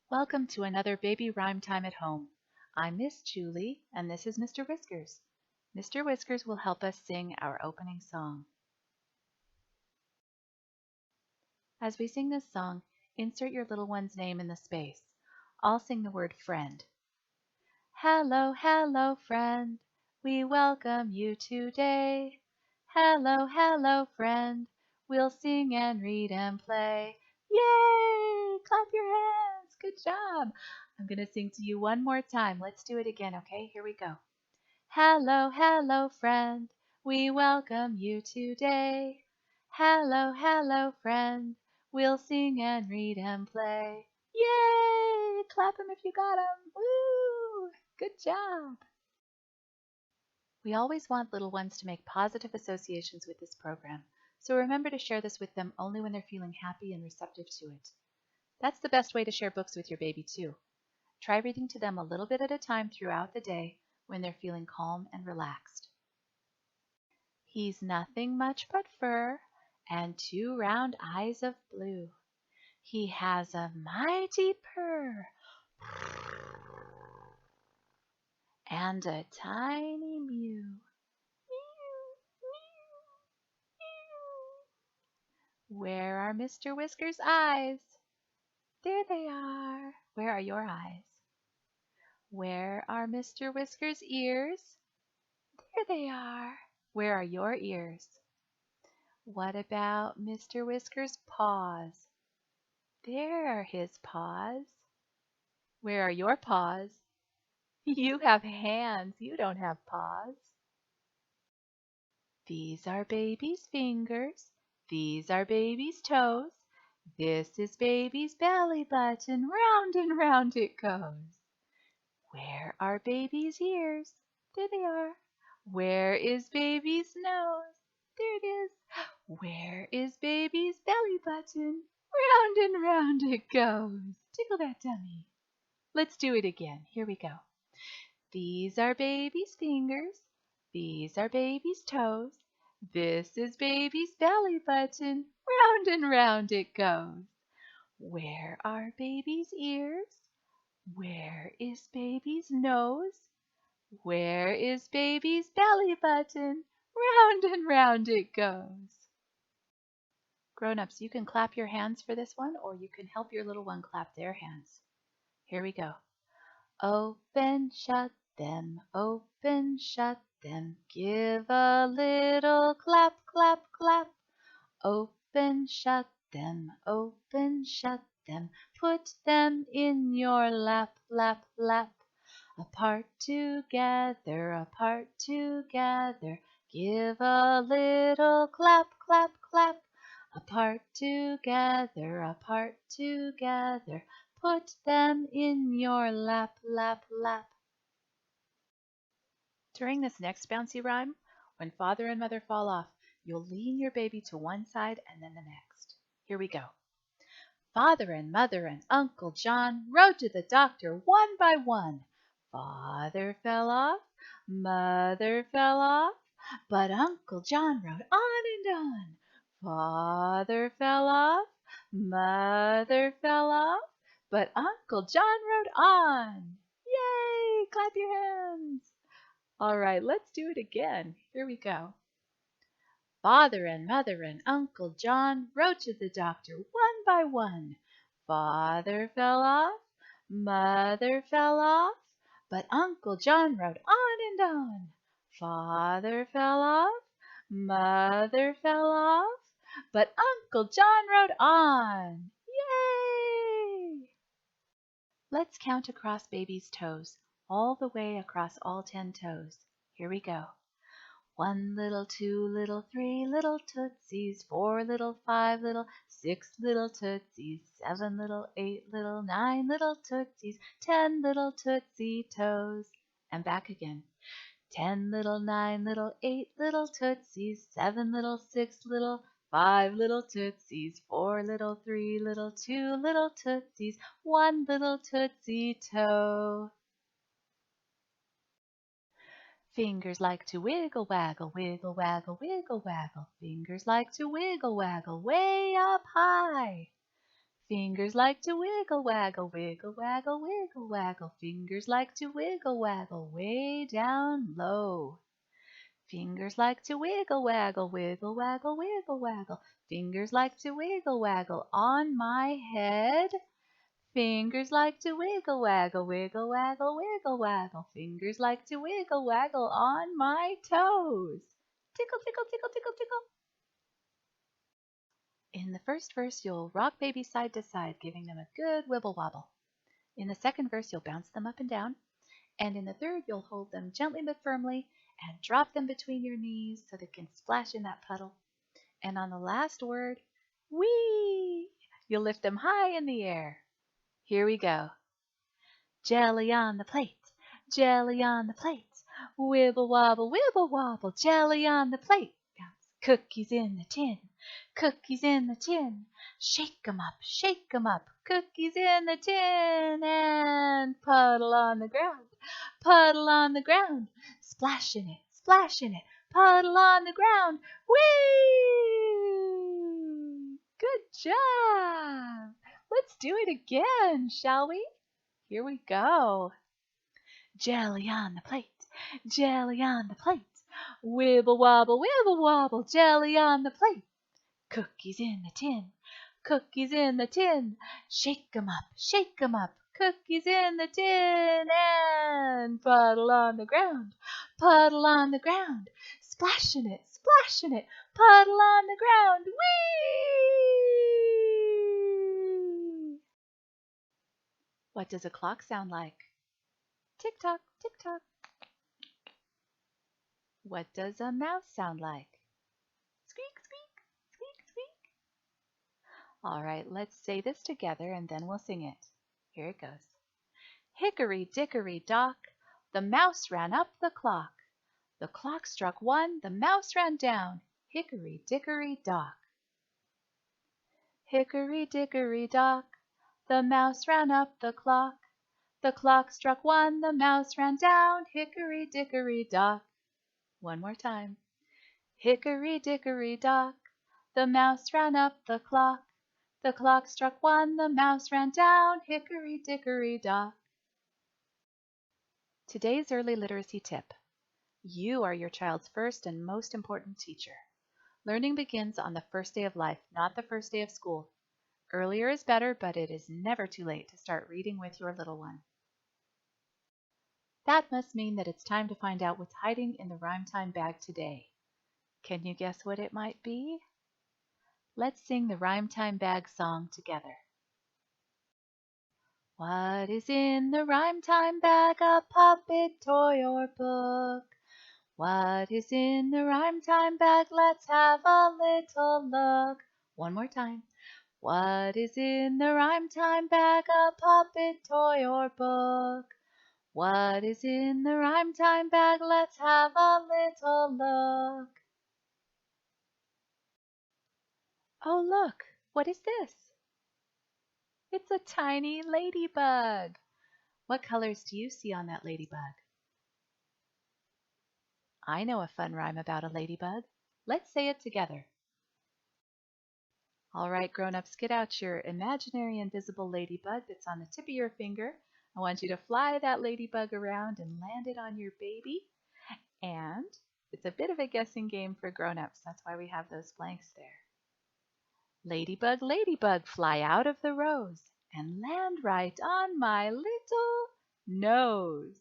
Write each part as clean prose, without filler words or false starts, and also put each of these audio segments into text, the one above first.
Welcome to another Baby Rhyme Time at Home. I'm Miss Julie, and this is Mr. Whiskers. Mr. Whiskers will help us sing our opening song. As we sing this song, insert your little one's name in the space. I'll sing the word friend. Hello, hello, friend. We welcome you today. Hello, hello, friend. We'll sing and read and play. Yay! Clap your hands. Good job. I'm going to sing to you one more time. Let's do it again, okay? Here we go. Hello, hello, friend. We welcome you today. Hello, hello, friend. We'll sing and read and play. Yay! Clap 'em if you got 'em. Woo! Good job. We always want little ones to make positive associations with this program, so remember to share this with them only when they're feeling happy and receptive to it. That's the best way to share books with your baby too. Try reading to them a little bit at a time throughout the day when they're feeling calm and relaxed. He's nothing much but fur and two round eyes of blue. He has a mighty purr and a tiny mew. Where are Mr. Whiskers' eyes? There they are. Where are your eyes? Where are Mr. Whiskers' ears? There they are. Where are your ears? What about Mr. Whiskers' paws? There are his paws. Where are your paws? You have hands. You don't have paws. These are baby's fingers. These are baby's toes. This is baby's belly button. Round and round it goes. Where are baby's ears? There they are. Where is baby's nose? There it is. Where is baby's belly button? Round and round it goes. Tickle that tummy. Let's do it again. Here we go. These are baby's fingers. These are baby's toes. This is baby's belly button. Round and round it goes. Where are baby's ears? Where is baby's nose? Where is baby's belly button? Round and round it goes. Grown-ups, you can clap your hands for this one, or you can help your little one clap their hands. Here we go. Open, shut them, open, shut them. Give a little clap, clap, clap. Open, shut them, open, shut them. Put them in your lap, lap, lap. Apart together, apart together. Give a little clap, clap, clap. Apart together, apart together. Put them in your lap, lap, lap. During this next bouncy rhyme, when father and mother fall off, you'll lean your baby to one side and then the next. Here we go. Father and mother and Uncle John rode to the doctor one by one. Father fell off, mother fell off, but Uncle John rode on and on. Father fell off, mother fell off, but Uncle John rode on. Yay! Clap your hands. All right, let's do it again. Here we go. Father and mother and Uncle John rode to the doctor one by one. Father fell off, mother fell off, but Uncle John rode on and on. Father fell off, mother fell off, but Uncle John rode on. Yay! Let's count across baby's toes, all the way across all 10 toes. Here we go. 1 little, 2 little, 3 little tootsies, 4 little, 5 little, 6 little tootsies, 7 little, 8 little, 9 little tootsies, 10 little tootsie toes. And back again. 10 little, 9 little, 8 little tootsies, 7 little, 6 little, 5 little tootsies, 4 little, 3 little, 2 little tootsies, 1 little tootsie toe. Fingers like to wiggle waggle, wiggle waggle, wiggle waggle. Fingers like to wiggle waggle way up high. Fingers like to wiggle waggle, wiggle waggle, wiggle waggle. Fingers like to wiggle waggle, way down low. Fingers like to wiggle waggle, wiggle waggle, wiggle waggle. Fingers like to wiggle waggle on my head. Fingers like to wiggle waggle, wiggle waggle, wiggle waggle. Fingers like to wiggle waggle on my toes. Tickle, tickle, tickle, tickle, tickle. In the first verse, you'll rock baby side to side, giving them a good wibble wobble. In the second verse, you'll bounce them up and down. And in the third, you'll hold them gently but firmly and drop them between your knees so they can splash in that puddle. And on the last word, whee, you'll lift them high in the air. Here we go. Jelly on the plate, jelly on the plate. Wibble wobble, wibble wobble, jelly on the plate. Bounce. Cookies in the tin, cookies in the tin. Shake 'em up, shake 'em up. Cookies in the tin and puddle on the ground, puddle on the ground. Splash in it, splash in it. Puddle on the ground. Whee! Good job. Let's do it again, shall we? Here we go. Jelly on the plate, jelly on the plate. Wibble wobble, wibble wobble, jelly on the plate. Cookies in the tin, cookies in the tin. Shake 'em up, shake 'em up. Cookies in the tin and puddle on the ground, puddle on the ground. Splash in it, splash in it. Puddle on the ground. Whee! What does a clock sound like? Tick tock, tick tock. What does a mouse sound like? Squeak, squeak, squeak, squeak. All right, let's say this together and then we'll sing it. Here it goes. Hickory, dickory, dock, the mouse ran up the clock. The clock struck one, the mouse ran down. Hickory, dickory, dock. Hickory, dickory, dock, the mouse ran up the clock. The clock struck one, the mouse ran down. Hickory, dickory, dock. One more time. Hickory, dickory, dock, the mouse ran up the clock. The clock struck one, the mouse ran down. Hickory, dickory, dock. Today's early literacy tip. You are your child's first and most important teacher. Learning begins on the first day of life, not the first day of school. Earlier is better, but it is never too late to start reading with your little one. That must mean that it's time to find out what's hiding in the rhyme time bag today. Can you guess what it might be? Let's sing the rhyme time bag song together. What is in the rhyme time bag? A puppet, toy, or book? What is in the rhyme time bag? Let's have a little look. One more time. What is in the rhyme time bag? A puppet, toy, or book? What is in the rhyme time bag? Let's have a little look. Oh, look, what is this? It's a tiny ladybug. What colors do you see on that ladybug? I know a fun rhyme about a ladybug. Let's say it together. All right, grown-ups, get out your imaginary invisible ladybug that's on the tip of your finger. I want you to fly that ladybug around and land it on your baby. And it's a bit of a guessing game for grown-ups. That's why we have those blanks there. Ladybug, ladybug, fly out of the rose and land right on my little nose.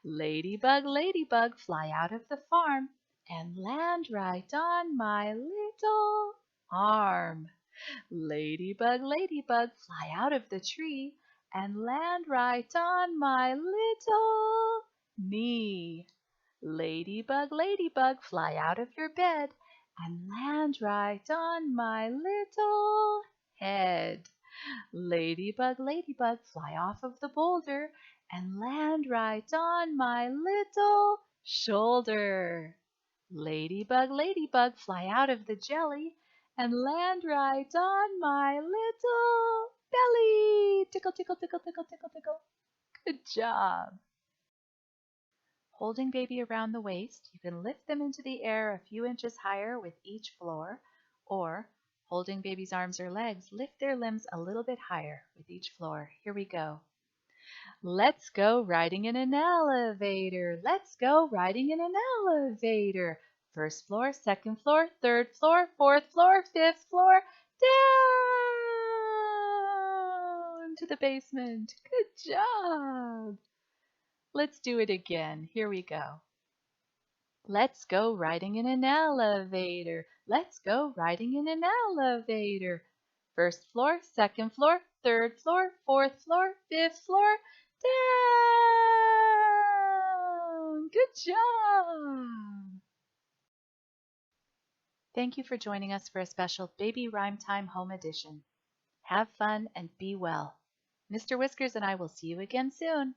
Ladybug, ladybug, fly out of the farm and land right on my little arm. Ladybug, ladybug, fly out of the tree and land right on my little knee. Ladybug, ladybug, fly out of your bed and land right on my little head. Ladybug, ladybug, fly off of the boulder and land right on my little shoulder. Ladybug, ladybug, fly out of the jelly and land right on my little belly. Tickle, tickle, tickle, tickle, tickle, tickle. Good job. Holding baby around the waist, you can lift them into the air a few inches higher with each floor, or Holding baby's arms or legs, lift their limbs a little bit higher with each floor. Here we go. Let's go riding in an elevator. Let's go riding in an elevator. First floor, second floor, third floor, fourth floor, fifth floor, down to the basement. Good job. Let's do it again. Here we go. Let's go riding in an elevator. Let's go riding in an elevator. First floor, second floor, third floor, fourth floor, fifth floor, down. Good job. Thank you for joining us for a special Baby Rhyme Time Home Edition. Have fun and be well. Mr. Whiskers and I will see you again soon.